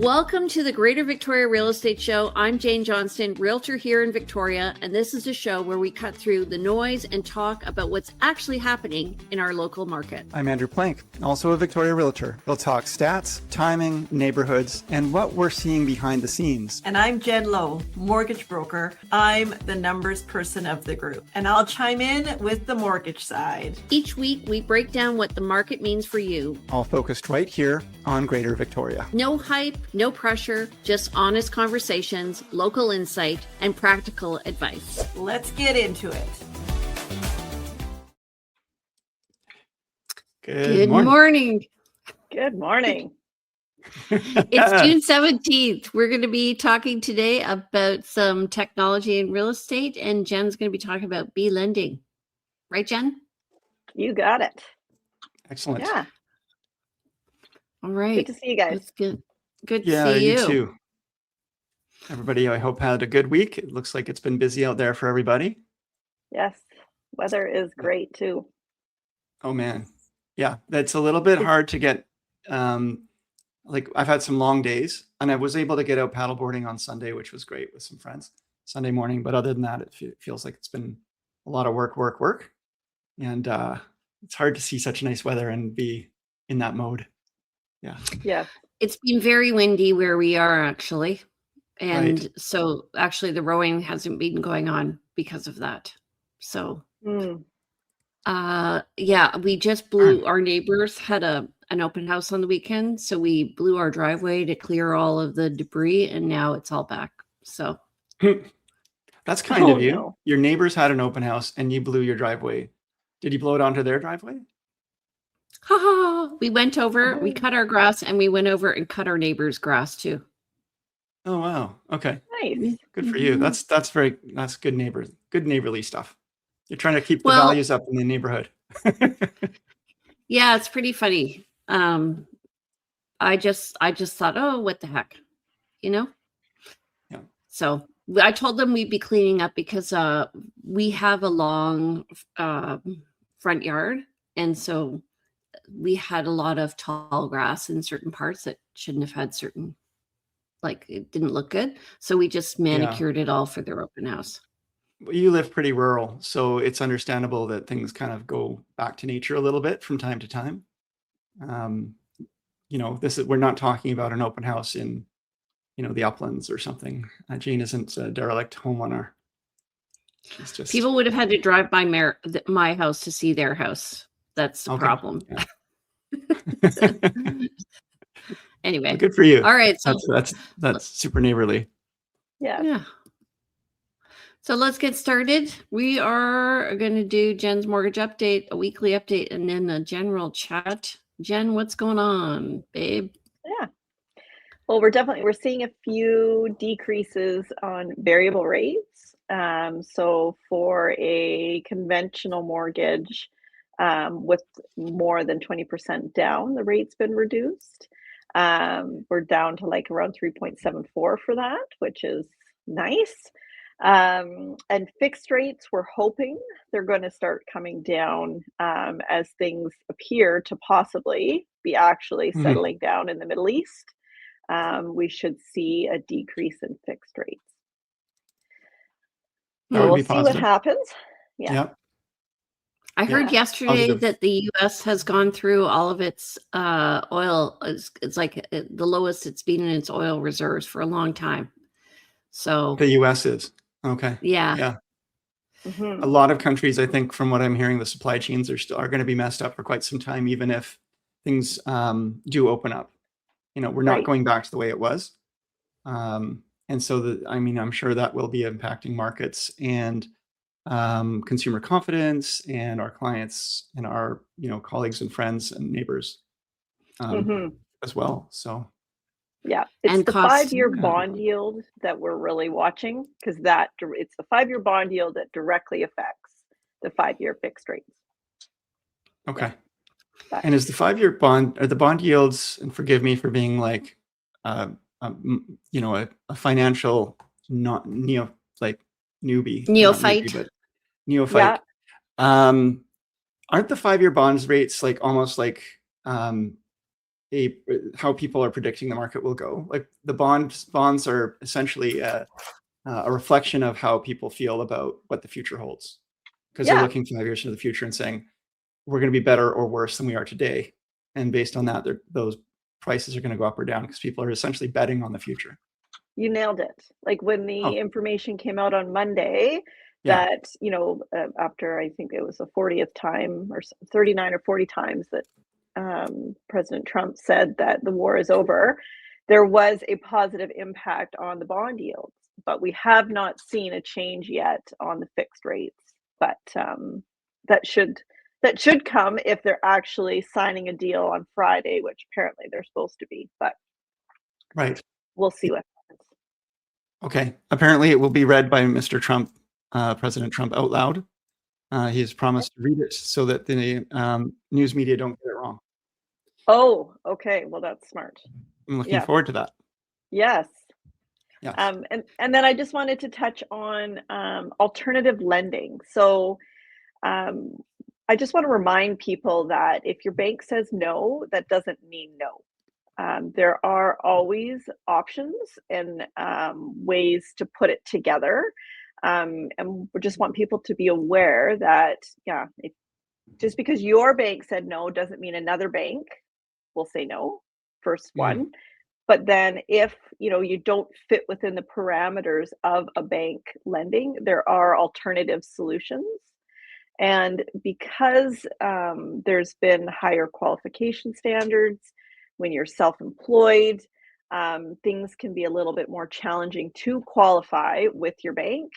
Welcome to the Greater Victoria Real Estate Show. I'm Jane Johnston, realtor here in Victoria, and this is a show where we cut through the noise and talk about what's actually happening in our local market. I'm Andrew Plank, also a Victoria realtor. We'll talk stats, timing, neighborhoods, and what we're seeing behind the scenes. And I'm Jen Lowe, mortgage broker. I'm the numbers person of the group, and I'll chime in with the mortgage side. Each week, we break down what the market means for you. All focused right here on Greater Victoria. No hype, no pressure, just honest conversations, local insight, and practical advice. Let's get into it. Good morning. Good morning. It's June 17th. We're going to be talking today about some technology in real estate, and Jen's going to be talking about lending. Right, Jen? You got it. Excellent. Yeah. All right. Good to see you guys. That's good. Good Yeah, to see you too. Everybody, I hope, had a good week. It looks like it's been busy out there for everybody. Yes. Weather is great too. Oh, man. Yeah, that's a little bit hard to get. Like, I've had some long days, and I was able to get out paddleboarding on Sunday, which was great with some friends Sunday morning. But other than that, it feels like it's been a lot of work. And it's hard to see such nice weather and be in that mode. Yeah. Yeah. It's been very windy where we are, actually. And so actually the rowing hasn't been going on because of that. So, yeah, we just blew, our neighbors had an open house on the weekend. So we blew our driveway to clear all of the debris, and now it's all back. So that's kind of you. No. Your neighbors had an open house and you blew your driveway. Did you blow it onto their driveway? We went over, we cut our grass, and we went over and cut our neighbor's grass too. Oh, wow. Okay. Nice. Good for you. That's good neighborly stuff. You're trying to keep the values up in the neighborhood. Yeah, it's pretty funny. I just thought, oh, what the heck, Yeah. So I told them we'd be cleaning up because we have a long front yard, and so we had a lot of tall grass in certain parts that shouldn't have had certain, like, it didn't look good. So we just manicured it all for their open house. You live pretty rural, so it's understandable that things kind of go back to nature a little bit from time to time. We're not talking about an open house in, the uplands or something. Jane isn't a derelict homeowner. It's just people would have had to drive by my house to see their house. That's the problem. Yeah. Anyway, well, good for you. All right, so that's super neighborly. Yeah. So let's get started. We are going to do Jen's mortgage update, a weekly update, and then a general chat. Jen, what's going on, babe? Yeah. Well, we're seeing a few decreases on variable rates. So for a conventional mortgage, with more than 20% down, the rate's been reduced. We're down to like around 3.74 for that, which is nice. And fixed rates, we're hoping they're going to start coming down as things appear to possibly be actually settling down in the Middle East. We should see a decrease in fixed rates. So we'll see what happens. Yeah. Yep. I heard yesterday that the U.S. has gone through all of its oil. It's like the lowest it's been in its oil reserves for a long time. So the U.S. is. Okay. Yeah. Yeah. Mm-hmm. A lot of countries, I think, from what I'm hearing, the supply chains are going to be messed up for quite some time, even if things do open up. We're not going back to the way it was. And so I'm sure that will be impacting markets and consumer confidence and our clients and our, colleagues and friends and neighbors as well. So. Yeah, it's the 5-year bond yield that we're really watching, because it's the 5-year bond yield that directly affects the 5-year fixed rates. Okay. And is the 5-year bond, are the bond yields, and forgive me for being like, a financial newbie. Neophyte. Yeah. Aren't the 5-year bonds rates like almost like how people are predicting the market will go. Like the bonds are essentially a reflection of how people feel about what the future holds, because they're looking 5 years into the future and saying we're going to be better or worse than we are today, and based on that, those prices are going to go up or down because people are essentially betting on the future. You nailed it. Like when the information came out on Monday that, after I think it was the 40th time or 39 or 40 times that President Trump said that the war is over, there was a positive impact on the bond yields, but we have not seen a change yet on the fixed rates. But that should come if they're actually signing a deal on Friday, which apparently they're supposed to be. But we'll see what happens. Okay. Apparently, it will be read by Mr. Trump, President Trump, out loud. He has promised to read it so that the news media don't get it wrong. Oh, okay. Well, that's smart. I'm looking forward to that. Yes. Yes. And then I just wanted to touch on alternative lending. So I just want to remind people that if your bank says no, that doesn't mean no. There are always options and ways to put it together. And we just want people to be aware that, just because your bank said no doesn't mean another bank will say no, first one. But then if you don't fit within the parameters of a bank lending, there are alternative solutions. And because there's been higher qualification standards when you're self-employed, things can be a little bit more challenging to qualify with your bank.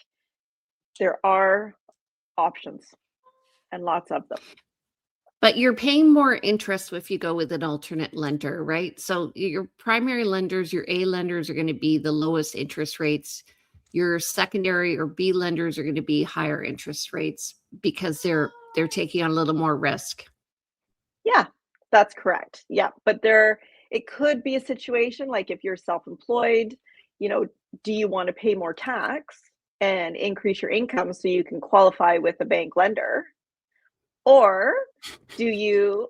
There are options and lots of them. But you're paying more interest if you go with an alternate lender, right? So your primary lenders, your A lenders are going to be the lowest interest rates. Your secondary or B lenders are going to be higher interest rates because they're taking on a little more risk. Yeah, that's correct. Yeah, but it could be a situation like if you're self-employed, do you want to pay more tax and increase your income so you can qualify with a bank lender? Or do you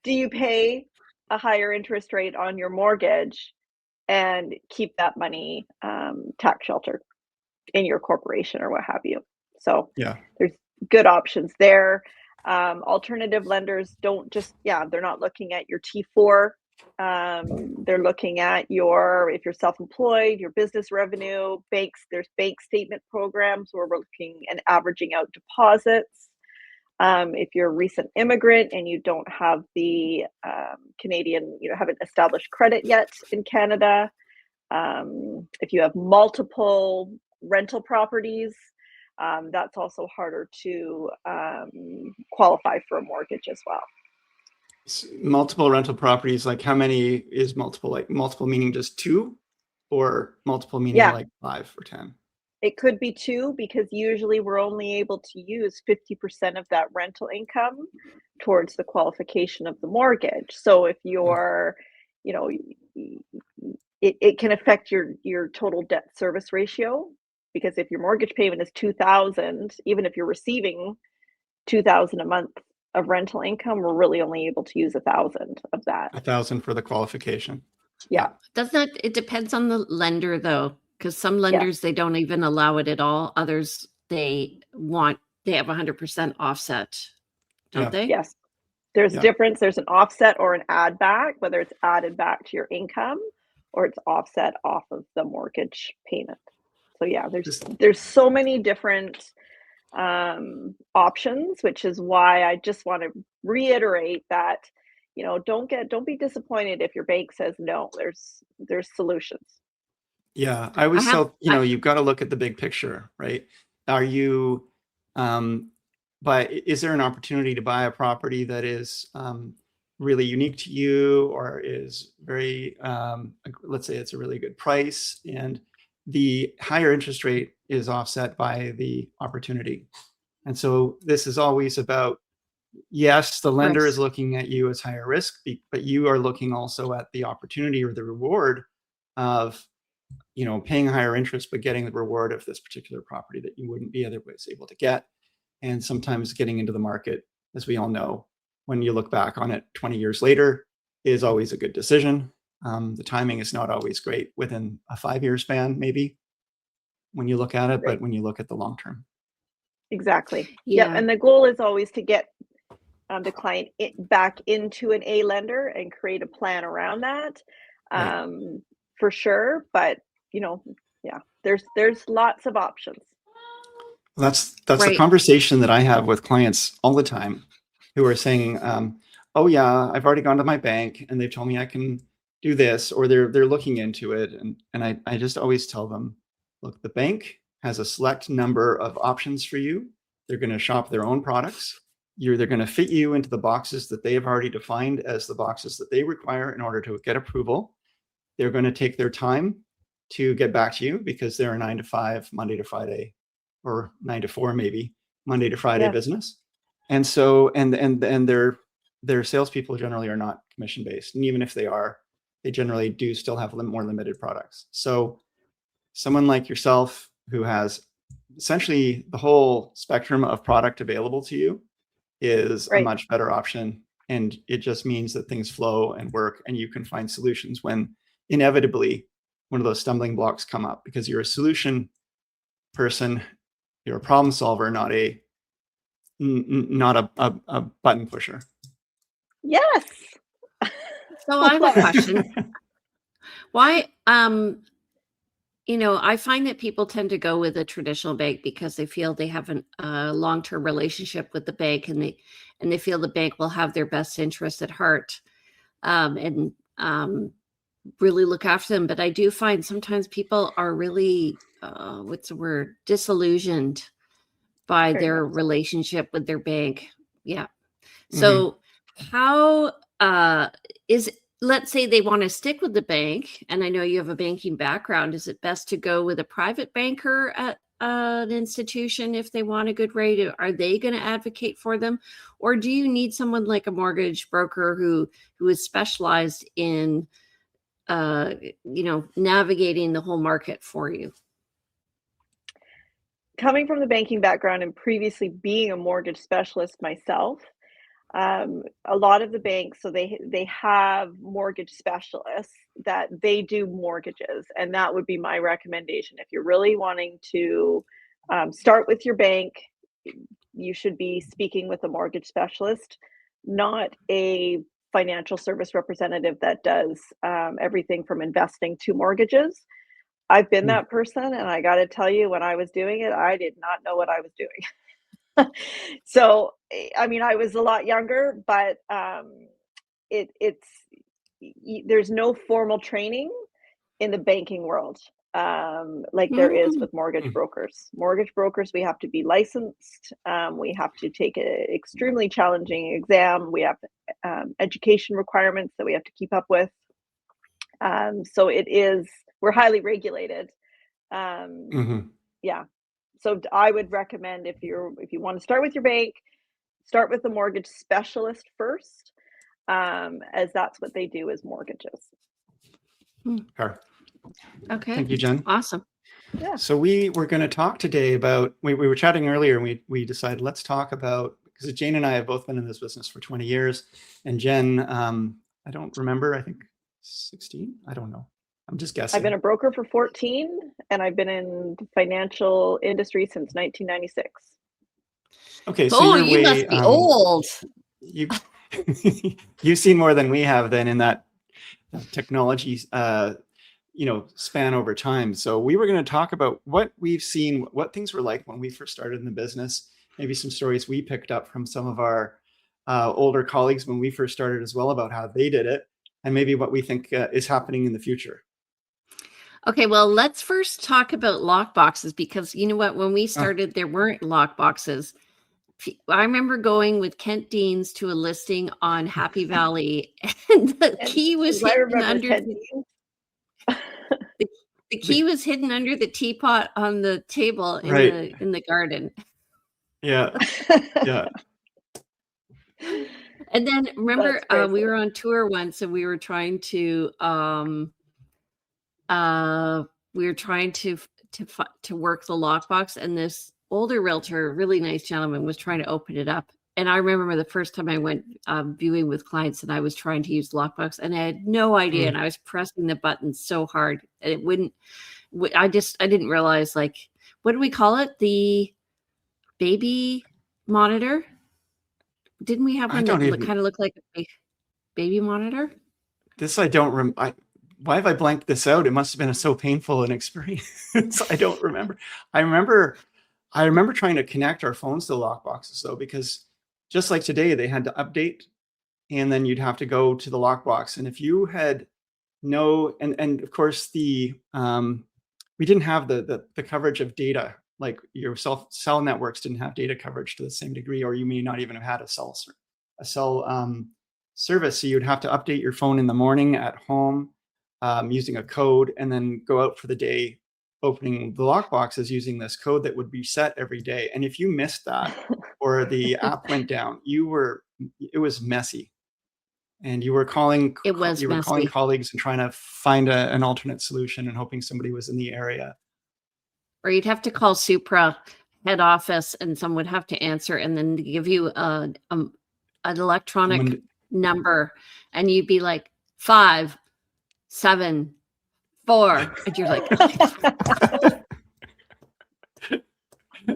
pay a higher interest rate on your mortgage and keep that money tax sheltered in your corporation or what have you? So there's good options there. Alternative lenders don't just, they're not looking at your T4. They're looking at if you're self-employed, your business revenue. There's bank statement programs where we're looking and averaging out deposits. If you're a recent immigrant and you don't have the Canadian, haven't established credit yet in Canada, if you have multiple rental properties, that's also harder to qualify for a mortgage as well. Multiple rental properties, like how many is multiple? Like multiple meaning just 2, or multiple meaning like 5 or 10? It could be 2 because usually we're only able to use 50% of that rental income towards the qualification of the mortgage. So if you're, it can affect your total debt service ratio, because if your mortgage payment is $2,000, even if you're receiving $2,000 a month of rental income, we're really only able to use $1,000 of that. $1,000 for the qualification. Yeah. It depends on the lender though, because some lenders, they don't even allow it at all. Others, they have 100% offset, don't they? Yes. There's a difference. There's an offset or an add back, whether it's added back to your income or it's offset off of the mortgage payment. So there's so many different options, which is why I just want to reiterate that, don't be disappointed if your bank says no. There's solutions. Yeah, I always tell, you've got to look at the big picture, right? Are you, is there an opportunity to buy a property that is really unique to you, or is very, let's say it's a really good price, and the higher interest rate is offset by the opportunity. And so this is always about, yes, the lender is looking at you as higher risk, but you are looking also at the opportunity or the reward of paying higher interest, but getting the reward of this particular property that you wouldn't be otherwise able to get. And sometimes getting into the market, as we all know, when you look back on it 20 years later, is always a good decision. The timing is not always great within a 5-year span, maybe, when you look at it, but when you look at the long term. Exactly. Yeah. Yep. And the goal is always to get the client back into an A lender and create a plan around that, for sure. But yeah, there's lots of options. That's the conversation that I have with clients all the time, who are saying, "Oh yeah, I've already gone to my bank and they've told me I can do this," or they're looking into it, and I just always tell them, look, the bank has a select number of options for you. They're going to shop their own products. They're going to fit you into the boxes that they have already defined as the boxes that they require in order to get approval. They're going to take their time to get back to you because they're a 9 to 5, Monday to Friday, or 9 to 4, maybe Monday to Friday business. And so, and their salespeople generally are not commission based. And even if they are, they generally do still have more limited products. So someone like yourself who has essentially the whole spectrum of product available to you is a much better option. And it just means that things flow and work and you can find solutions when inevitably one of those stumbling blocks come up, because you're a solution person, you're a problem solver, not a button pusher. Yes. So I have a question. Why, I find that people tend to go with a traditional bank because they feel they have a long-term relationship with the bank, and they feel the bank will have their best interest at heart, and really look after them. But I do find sometimes people are really, disillusioned by their relationship with their bank. Yeah. So how let's say they want to stick with the bank, and I know you have a banking background. Is it best to go with a private banker at an institution if they want a good rate? Are they going to advocate for them? Or do you need someone like a mortgage broker who is specialized in, navigating the whole market for you? Coming from the banking background and previously being a mortgage specialist myself, a lot of the banks, so they have mortgage specialists that they do mortgages, and that would be my recommendation. If you're really wanting to start with your bank, you should be speaking with a mortgage specialist, not a financial service representative that does everything from investing to mortgages. I've been that person, and I got to tell you, when I was doing it, I did not know what I was doing. So, I mean, I was a lot younger, but there's no formal training in the banking world like there is with mortgage brokers. Mortgage brokers, we have to be licensed. We have to take an extremely challenging exam. We have education requirements that we have to keep up with. So we're highly regulated. Yeah. So I would recommend, if you want to start with your bank, start with the mortgage specialist first, as that's what they do, is mortgages. Sure. Okay. Thank you, Jen. Awesome. Yeah. So we were going to talk today about, we were chatting earlier, and we decided let's talk about, because Jane and I have both been in this business for 20 years. And Jen, I don't remember, I think 16? I don't know. I'm just guessing. I've been a broker for 14, and I've been in the financial industry since 1996. Okay, so you must be old. You've seen more than we have then in that technology span over time. So we were going to talk about what we've seen, what things were like when we first started in the business, maybe some stories we picked up from some of our older colleagues when we first started as well, about how they did it, and maybe what we think is happening in the future. Okay, well, let's first talk about lock boxes, because you know what? When we started, there weren't lock boxes. I remember going with Kent Deans to a listing on Happy Valley, and the key was hidden under the key was hidden under the teapot on the table in the garden. Yeah. Yeah. And then remember, we were on tour once, and we were trying to work the lockbox, and this older realtor, really nice gentleman, was trying to open it up, And I remember the first time I went viewing with clients and I was trying to use the lockbox and I had no idea. And I was pressing the button so hard and it wouldn't, I didn't realize, like, what do we call it? The baby monitor? Didn't we have one that kind of looked like a baby monitor? This I don't remember. Why have I blanked this out? It must have been so painful an experience. I don't remember. I remember trying to connect our phones to the lockboxes though, because just like today, they had to update and then you'd have to go to the lockbox. And if you had and of course we didn't have the coverage of data, like your cell networks didn't have data coverage to the same degree, or you may not even have had a cell service. So you'd have to update your phone in the morning at home using a code and then go out for the day opening the lockboxes using this code that would be set every day. And if you missed that or the app went down, it was messy. And you were calling colleagues and trying to find an alternate solution and hoping somebody was in the area. Or you'd have to call Supra head office and someone would have to answer and then give you an electronic number and you'd be like 5, 7, 4, and you're like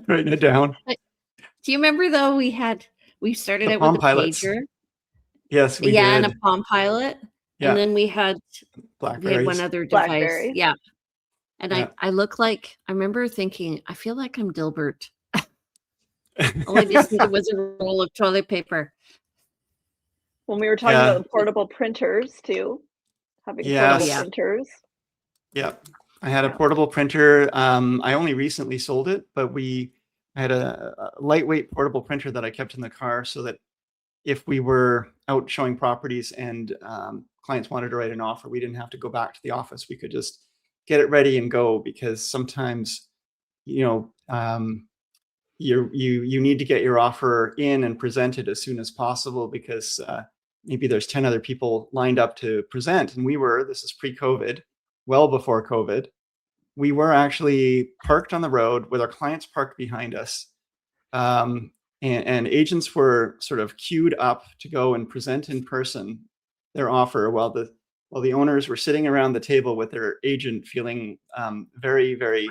writing it down. Do you remember though we started out with a pager? Yes, we did. And a Palm Pilot. Yeah. And then we had one other device. Blackberry. Yeah. And I look like, I remember thinking, I feel like I'm Dilbert. All I just needed was a roll of toilet paper. When we were talking about the portable printers too, having portable printers. Yeah, I had a portable printer. I only recently sold it, but I had a lightweight portable printer that I kept in the car so that if we were out showing properties and clients wanted to write an offer, we didn't have to go back to the office. We could just get it ready and go, because sometimes, you need to get your offer in and presented as soon as possible because maybe there's 10 other people lined up to present. And this is pre-COVID, well before COVID, we were actually parked on the road with our clients parked behind us. And agents were sort of queued up to go and present in person their offer while the owners were sitting around the table with their agent feeling very, very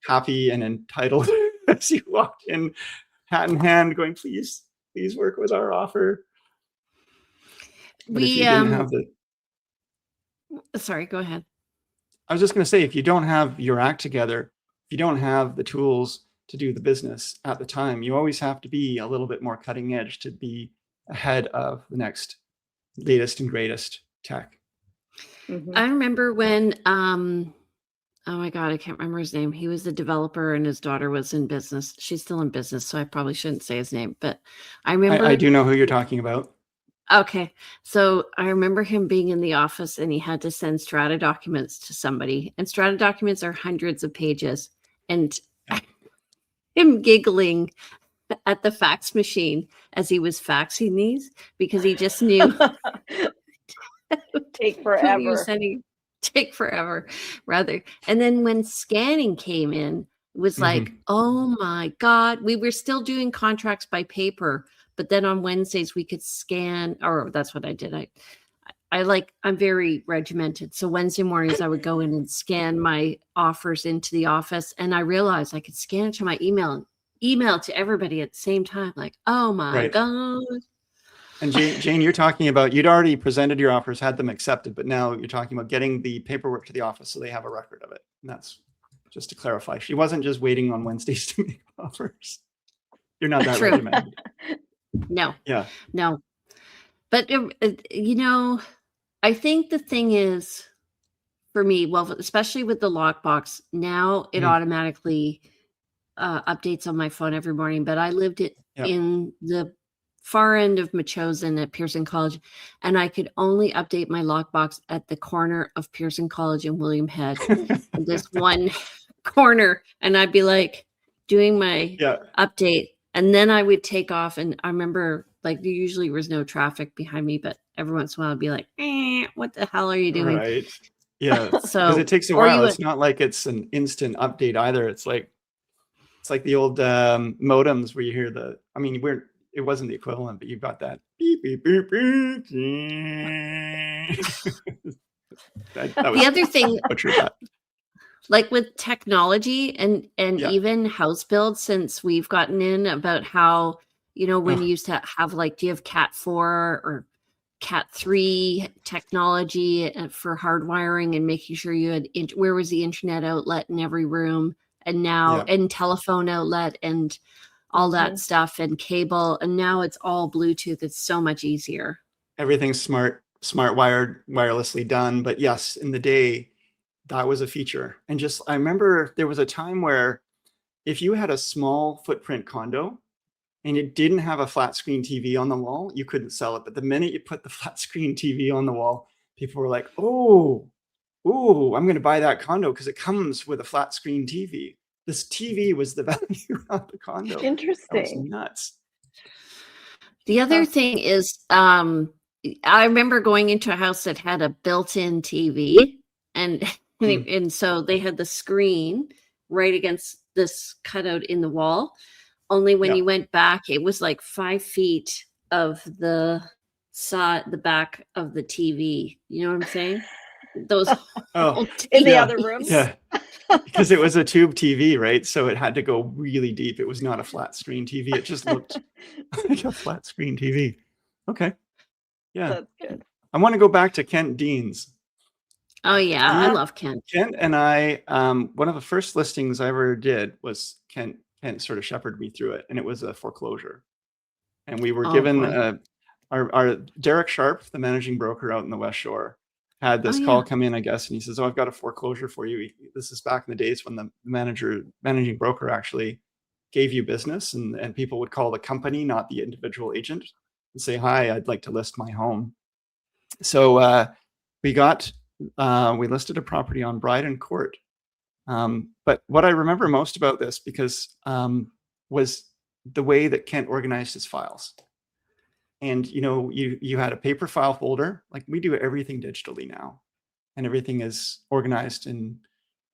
happy and entitled as you walked in, hat in hand, going, please work with our offer. But if you didn't have sorry, go ahead. I was just going to say, if you don't have your act together, if you don't have the tools to do the business at the time, you always have to be a little bit more cutting edge to be ahead of the next latest and greatest tech. Mm-hmm. I remember when, oh my God, I can't remember his name. He was a developer and his daughter was in business. She's still in business, so I probably shouldn't say his name, but I remember. I do know who you're talking about. Okay. So I remember him being in the office and he had to send strata documents to somebody, and strata documents are hundreds of pages, and him giggling at the fax machine as he was faxing these because he just knew take forever. Take forever, rather. And then when scanning came in, it was like, oh my God, we were still doing contracts by paper, but then on Wednesdays we could scan, or that's what I did. I'm very regimented. So Wednesday mornings I would go in and scan my offers into the office, and I realized I could scan it to my email and email to everybody at the same time. Like, oh my God. And Jane, you're talking about, you'd already presented your offers, had them accepted, but now you're talking about getting the paperwork to the office so they have a record of it. And that's just to clarify. She wasn't just waiting on Wednesdays to make offers. You're not that regimented. No. Yeah. No. But, I think the thing is, for me, well, especially with the lockbox, now it automatically updates on my phone every morning. But I lived in the far end of Machosen at Pearson College, and I could only update my lockbox at the corner of Pearson College and William Head, this one corner, and I'd be like doing my update, and then I would take off. And I remember, like, there usually was no traffic behind me, but every once in a while I'd be like, what the hell are you doing? Right. Yeah. So it takes a while. It's not like it's an instant update either. It's like the old modems where you hear it wasn't the equivalent, but you got that beep, beep, beep, beep. that was The other thing, butchered that. like with technology and Yeah. even house builds, since we've gotten in about how, when you used to have like, do you have Cat 4 or Cat 3 technology for hardwiring and making sure you had, where was the internet outlet in every room, and now, and telephone outlet and all that stuff and cable, and now it's all Bluetooth. It's so much easier. Everything's smart wired, wirelessly done. But yes, in the day, that was a feature. And just, I remember there was a time where if you had a small footprint condo and it didn't have a flat screen TV on the wall, you couldn't sell it. But the minute you put the flat screen TV on the wall, people were like, oh, I'm going to buy that condo because it comes with a flat screen TV. This TV was the value of the condo. Interesting. That was nuts. The other thing is, I remember going into a house that had a built-in TV, and so they had the screen right against this cutout in the wall. Only when you went back, it was like 5 feet of the back of the TV. You know what I'm saying? Those in the other rooms. Yeah, because it was a tube TV, right? So it had to go really deep. It was not a flat screen TV. It just looked like a flat screen TV. Okay. Yeah. That's good. I want to go back to Kent Deans. Oh yeah, I love Kent. Kent and I, one of the first listings I ever did was Kent sort of shepherded me through it, and it was a foreclosure. And we were given our Derek Sharp, the managing broker out in the West Shore, had this call come in, I guess, and he says, "Oh, I've got a foreclosure for you." This is back in the days when the managing broker actually gave you business, and people would call the company, not the individual agent, and say, "Hi, I'd like to list my home." So we listed a property on Bryden Court. But what I remember most about this, because was the way that Kent organized his files. And you had a paper file folder, like we do everything digitally now, and everything is organized in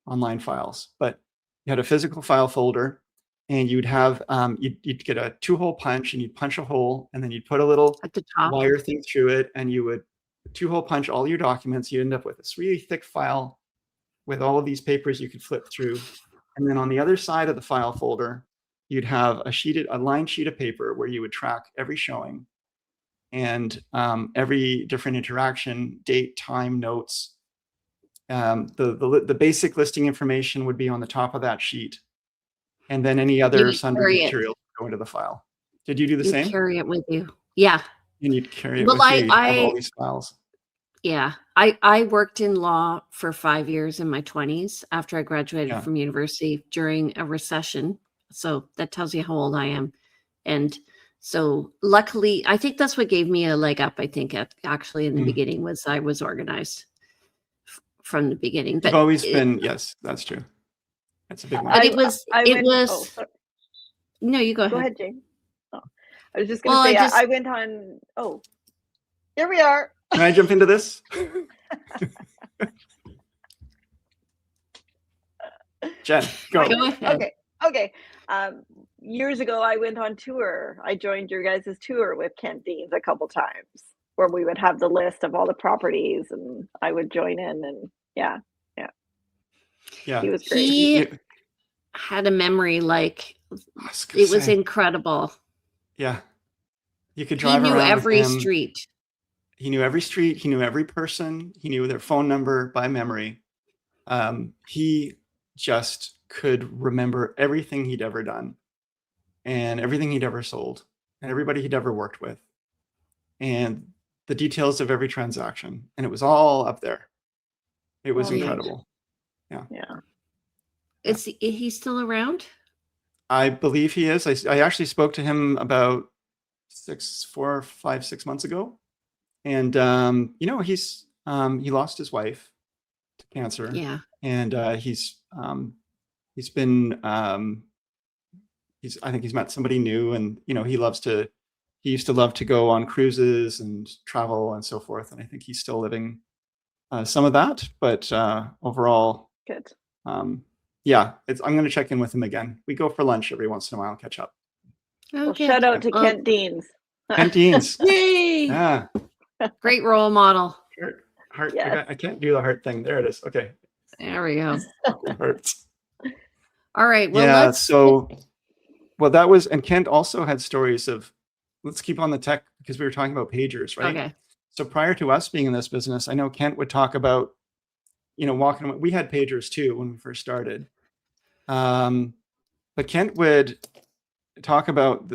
online files. But you had a physical file folder, and you'd have you'd get a 2-hole punch, and you'd punch a hole, and then you'd put a little at the top wire thing through it, and you would 2-hole punch all your documents. You end up with this really thick file with all of these papers you could flip through. And then on the other side of the file folder, you'd have a lined sheet of paper where you would track every showing and every different interaction, date, time, notes. The basic listing information would be on the top of that sheet. And then any other sundry material would go into the file. Did you do the same? Carry it with you. Yeah. And you'd carry it with you. You'd have all these files. Yeah. I worked in law for 5 years in my 20s after I graduated from university during a recession. So that tells you how old I am. And so luckily, I think that's what gave me a leg up. I think actually in the beginning was I was organized from the beginning. But I've always been, yes, that's true. That's a big one. But it was. No, you go ahead. Go ahead, Jane. Oh, I was just going to say, I went on. Oh, here we are. Can I jump into this? Jen, go. Go ahead. Okay. Years ago, I went on tour. I joined your guys' tour with Kent Deans a couple times, where we would have the list of all the properties, and I would join in, and yeah. He was great. He had a memory like it was incredible. Yeah, you could drive around. He knew every street. He knew every street. He knew every person. He knew their phone number by memory. He just could remember everything he'd ever done and everything he'd ever sold and everybody he'd ever worked with and the details of every transaction. And it was all up there. It was incredible. Yeah. Is he still around? I believe he is. I actually spoke to him about 6 months ago. And, he lost his wife to cancer. Yeah. And he's been, I think he's met somebody new, and, he used to love to go on cruises and travel and so forth. And I think he's still living some of that, but overall, good. I'm going to check in with him again. We go for lunch every once in a while, catch up. Oh, Well, good. shout out to Well, Kent Deans. Canteens. Yay! Yeah. Great role model. Heart. Yes. I can't do the heart thing. There it is. Okay. There we go. Hearts. All right. Well, Yeah. let's. So, well, that was, and Kent also had stories of, let's keep on the tech because we were talking about pagers, right? Okay. So prior to us being in this business, I know Kent would talk about, walking. We had pagers too when we first started. But Kent would talk about,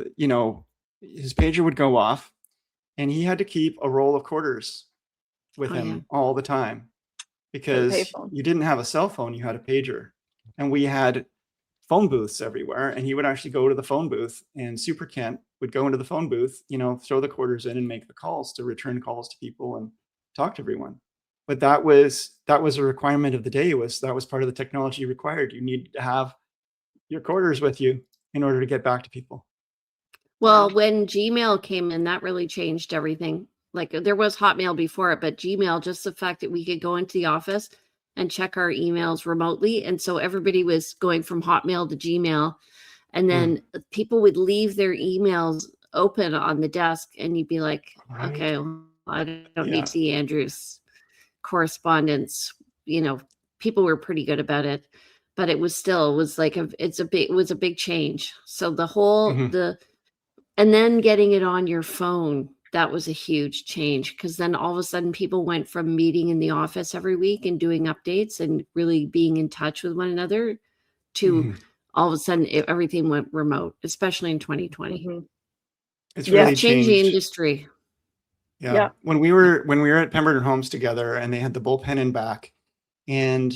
his pager would go off and he had to keep a roll of quarters with him all the time because payphone. you didn't have a cell phone, you had a pager. And we had phone booths everywhere. And he would actually go to the phone booth, and Super Kent would go into the phone booth, throw the quarters in and make the calls to return calls to people and talk to everyone. But that was a requirement of the day. That was part of the technology required. You need to have your quarters with you in order to get back to people. Well, when Gmail came in, that really changed everything. Like there was Hotmail before it, but Gmail, just the fact that we could go into the office and check our emails remotely. And so everybody was going from Hotmail to Gmail. And then people would leave their emails open on the desk and you'd be like, okay, well, I don't need to see Andrew's correspondence. People were pretty good about it, but it was a big change. So the whole, and then getting it on your phone, that was a huge change because then all of a sudden people went from meeting in the office every week and doing updates and really being in touch with one another to all of a sudden everything went remote, especially in 2020. It's really changing changed. industry. Yeah. When we were at Pemberton Homes together and they had the bullpen in back, and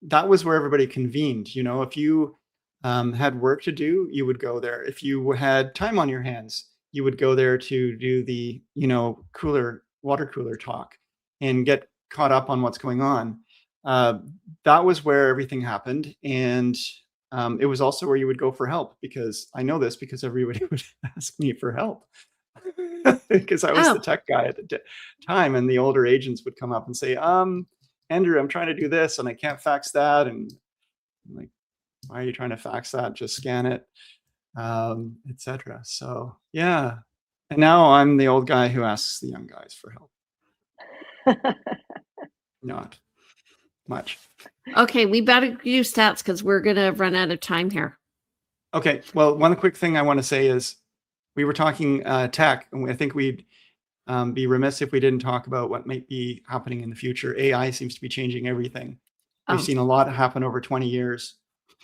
that was where everybody convened. If you had work to do, you would go there. If you had time on your hands, you would go there to do the, water cooler talk and get caught up on what's going on. That was where everything happened. And it was also where you would go for help, because I know this because everybody would ask me for help because I was the tech guy at the time, and the older agents would come up and say, Andrew, I'm trying to do this and I can't fax that. And I'm like, why are you trying to fax that? Just scan it, etc. So yeah. And now I'm the old guy who asks the young guys for help. Not much. Okay, we better do stats because we're going to run out of time here. Okay. Well, one quick thing I want to say is we were talking tech, and I think we'd be remiss if we didn't talk about what might be happening in the future. AI seems to be changing everything. We've seen a lot happen over 20 years.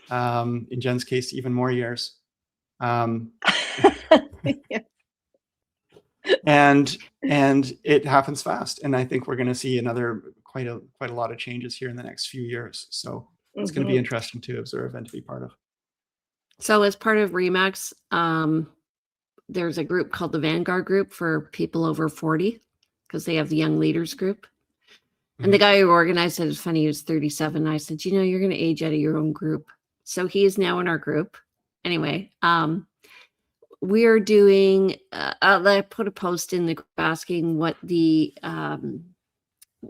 In Jen's case, even more years. And it happens fast. And I think we're going to see quite a lot of changes here in the next few years. So it's going to be interesting to observe and to be part of. So as part of REMAX, there's a group called the Vanguard Group for people over 40, because they have the Young Leaders Group. And the guy who organized it, is funny, he was 37. I said, you're going to age out of your own group. So he is now in our group. Anyway, we're doing, I put a post in the group asking what the,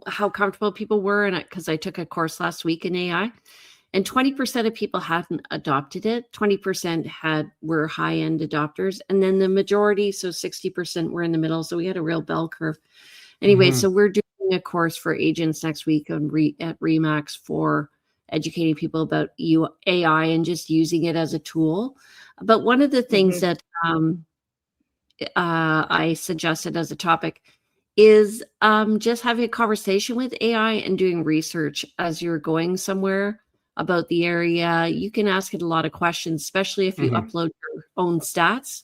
how comfortable people were. And because I took a course last week in AI, and 20% of people hadn't adopted it. 20% were high-end adopters. And then the majority, so 60% were in the middle. So we had a real bell curve. Anyway, so we're doing a course for agents next week at REMAX for educating people about AI and just using it as a tool. But one of the things that I suggested as a topic is just having a conversation with AI and doing research as you're going somewhere about the area. You can ask it a lot of questions, especially if you upload your own stats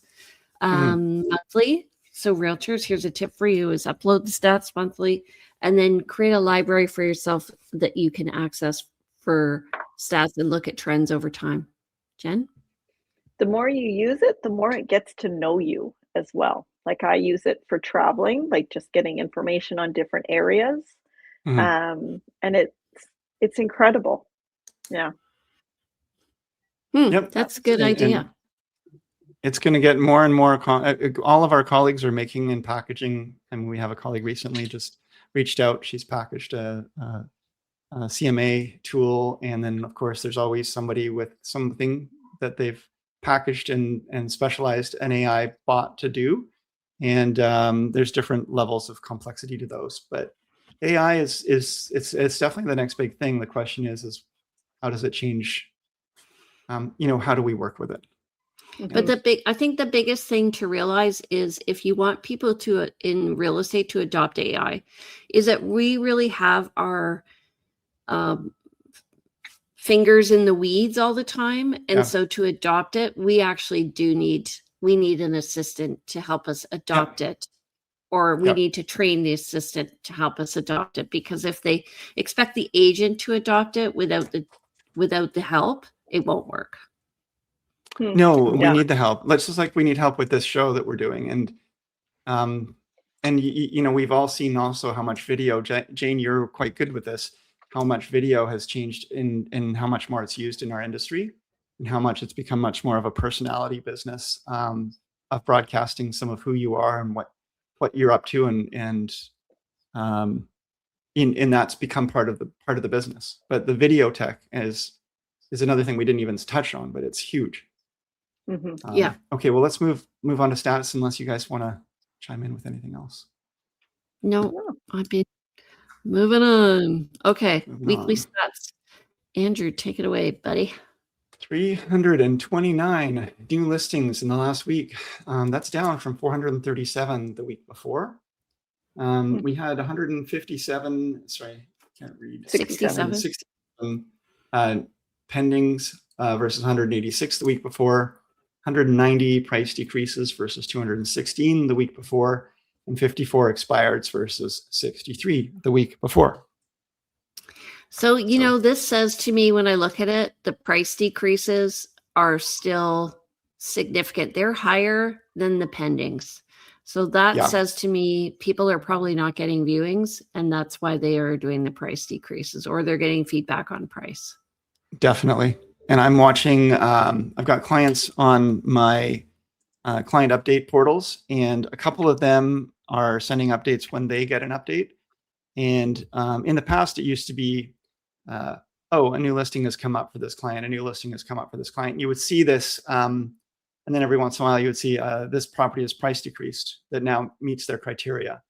monthly. So realtors, here's a tip for you, is upload the stats monthly and then create a library for yourself that you can access for stats and look at trends over time. Jen? The more you use it, the more it gets to know you as well. Like I use it for traveling, like just getting information on different areas. And it's incredible. Yeah. Yep. That's a good idea. It's going to get more and more. All of our colleagues are making and packaging, and we have a colleague recently just reached out. She's packaged a CMA tool, and then of course there's always somebody with something that they've packaged and specialized an AI bot to do. And there's different levels of complexity to those. But AI it's definitely the next big thing. The question is how does it change? How do we work with it? But I think the biggest thing to realize is if you want people to, in real estate, to adopt AI, is that we really have our fingers in the weeds all the time. And so to adopt it, we actually need an assistant to help us adopt it, or we need to train the assistant to help us adopt it, because if they expect the agent to adopt it without the help, it won't work. No, we need the help. Let's just like we need help with this show that we're doing. And we've all seen also how much video, Jane, you're quite good with this, how much video has changed in how much more it's used in our industry, and how much it's become much more of a personality business of broadcasting some of who you are and what you're up to, and that's become part of the business. But the video tech is another thing we didn't even touch on, but it's huge. Okay, well, let's move on to stats, unless you guys want to chime in with anything else. No, I've been moving on. Okay, weekly stats. Andrew, take it away, buddy. 329 new listings in the last week. That's down from 437 the week before. We had 157, sorry, I can't read. 67 pendings versus 186 the week before. 190 price decreases versus 216 the week before, and 54 expireds versus 63 the week before. So, this says to me, when I look at it, the price decreases are still significant. They're higher than the pendings. So that says to me, people are probably not getting viewings, and that's why they are doing the price decreases, or they're getting feedback on price. Definitely. And I'm watching, I've got clients on my client update portals, and a couple of them are sending updates when they get an update. And in the past, it used to be, a new listing has come up for this client. A new listing has come up for this client. You would see this, and then every once in a while, you would see this property is price decreased that now meets their criteria.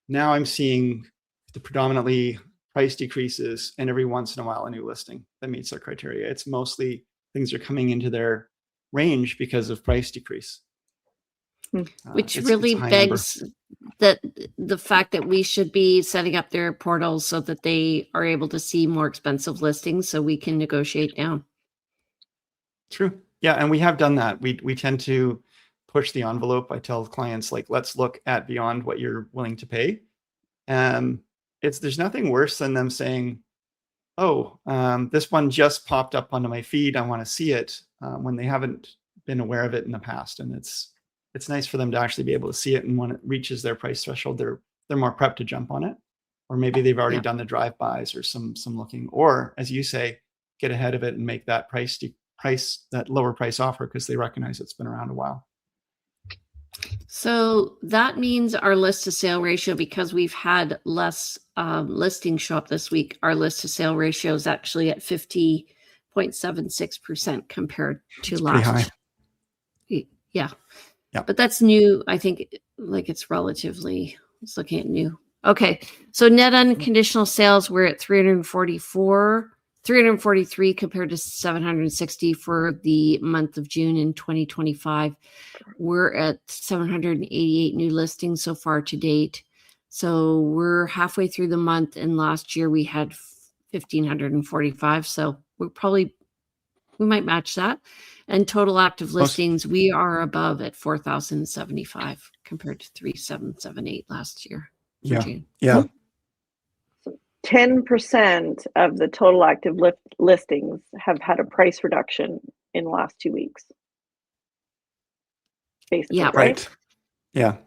Now I'm seeing the predominantly price decreases, and every once in a while, a new listing that meets their criteria. It's mostly things are coming into their range because of price decrease. Which really begs that the fact that we should be setting up their portals so that they are able to see more expensive listings so we can negotiate down. True. Yeah, and we have done that. We tend to push the envelope. I tell clients, like, let's look at beyond what you're willing to pay. There's nothing worse than them saying, this one just popped up onto my feed, I want to see it, when they haven't been aware of it in the past. And it's nice for them to actually be able to see it, and when it reaches their price threshold, they're more prepped to jump on it. Or maybe they've already done the drive-bys or some looking, or as you say, get ahead of it and make that that lower price offer because they recognize it's been around a while. So that means our list to sale ratio, because we've had less listings show up this week, our list to sale ratio is actually at 50.76% compared to last. Yeah. But that's new. I think it's relatively, it's looking at new. Okay. So net unconditional sales, we're at 343 compared to 760 for the month of June in 2025. We're at 788 new listings so far to date. So we're halfway through the month, and last year we had 1,545. So we might match that. And total active listings, we are above at 4,075 compared to 3,778 last year. June. 10% of the total active listings have had a price reduction in the last 2 weeks. Basically, right? Yeah.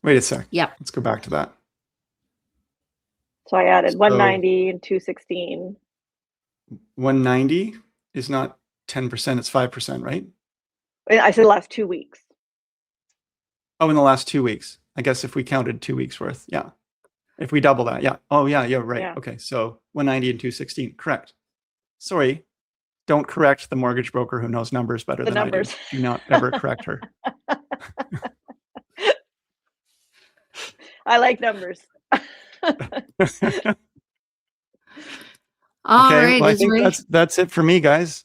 Wait a sec. Yeah. Let's go back to that. So I added 190 and 216. 190 is not 10%, it's 5%, right? I said the last 2 weeks. Oh, in the last 2 weeks. I guess if we counted 2 weeks worth, yeah. If we double that, yeah. Oh, yeah, right. Yeah. Okay, so 190 and 216, correct. Sorry, don't correct the mortgage broker who knows numbers better The than numbers. I do. Do not ever correct her. I like numbers. All Okay, right, well, I think Desiree. that's it for me, guys.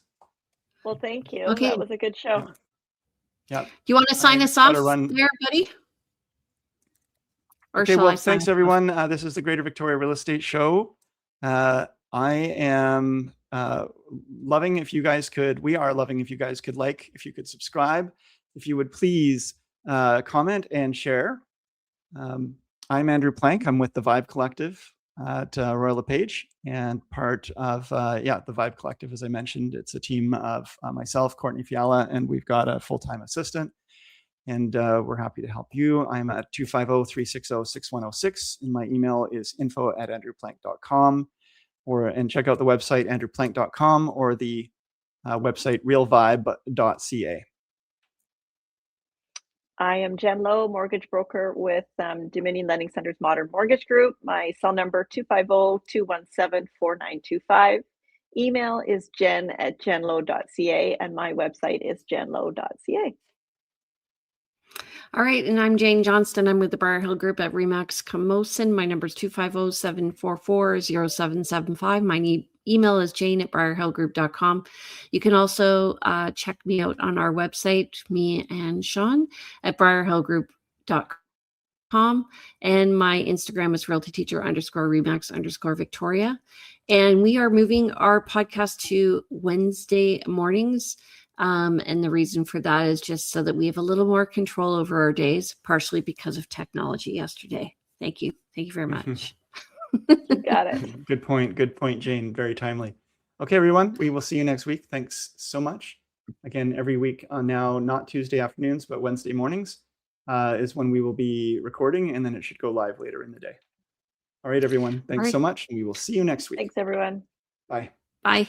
Well, thank you. Okay. That was a good show. Yeah. You want to sign I us off gotta run. there, buddy? Or Okay, shall well, I sign thanks us off? everyone. This is the Greater Victoria Real Estate Show. I am loving if you guys could, we are loving if you guys could like, if you could subscribe, if you would please comment and share. I'm Andrew Plank. I'm with the Vibe Collective at Royal LePage, and part of the Vibe Collective, as I mentioned. It's a team of myself, Courtney Fiala, and we've got a full-time assistant, and we're happy to help you. I'm at 250-360-6106, and my email is info@andrewplank.com, and check out the website andrewplank.com or the website realvibe.ca. I am Jen Lowe, mortgage broker with Dominion Lending Center's Modern Mortgage Group. My cell number 250-217-4925. Email is jen@jenlowe.ca, and my website is jenlowe.ca. All right, and I'm Jane Johnston. I'm with the Briar Hill Group at Remax Camosun. My number is 250-744-0775. My email is jane@briarhillgroup.com. You can also check me out on our website, me and Sean, at briarhillgroup.com. And my Instagram is realtyteacher_Remax_Victoria. And we are moving our podcast to Wednesday mornings. And the reason for that is just so that we have a little more control over our days, partially because of technology yesterday. Thank you. Thank you very much. Got it. Good point, Jane. Very timely. Okay, everyone, we will see you next week. Thanks so much. Again, every week now, not Tuesday afternoons, but Wednesday mornings is when we will be recording, and then it should go live later in the day. All right, everyone. Thanks so much. And we will see you next week. Thanks, everyone. Bye.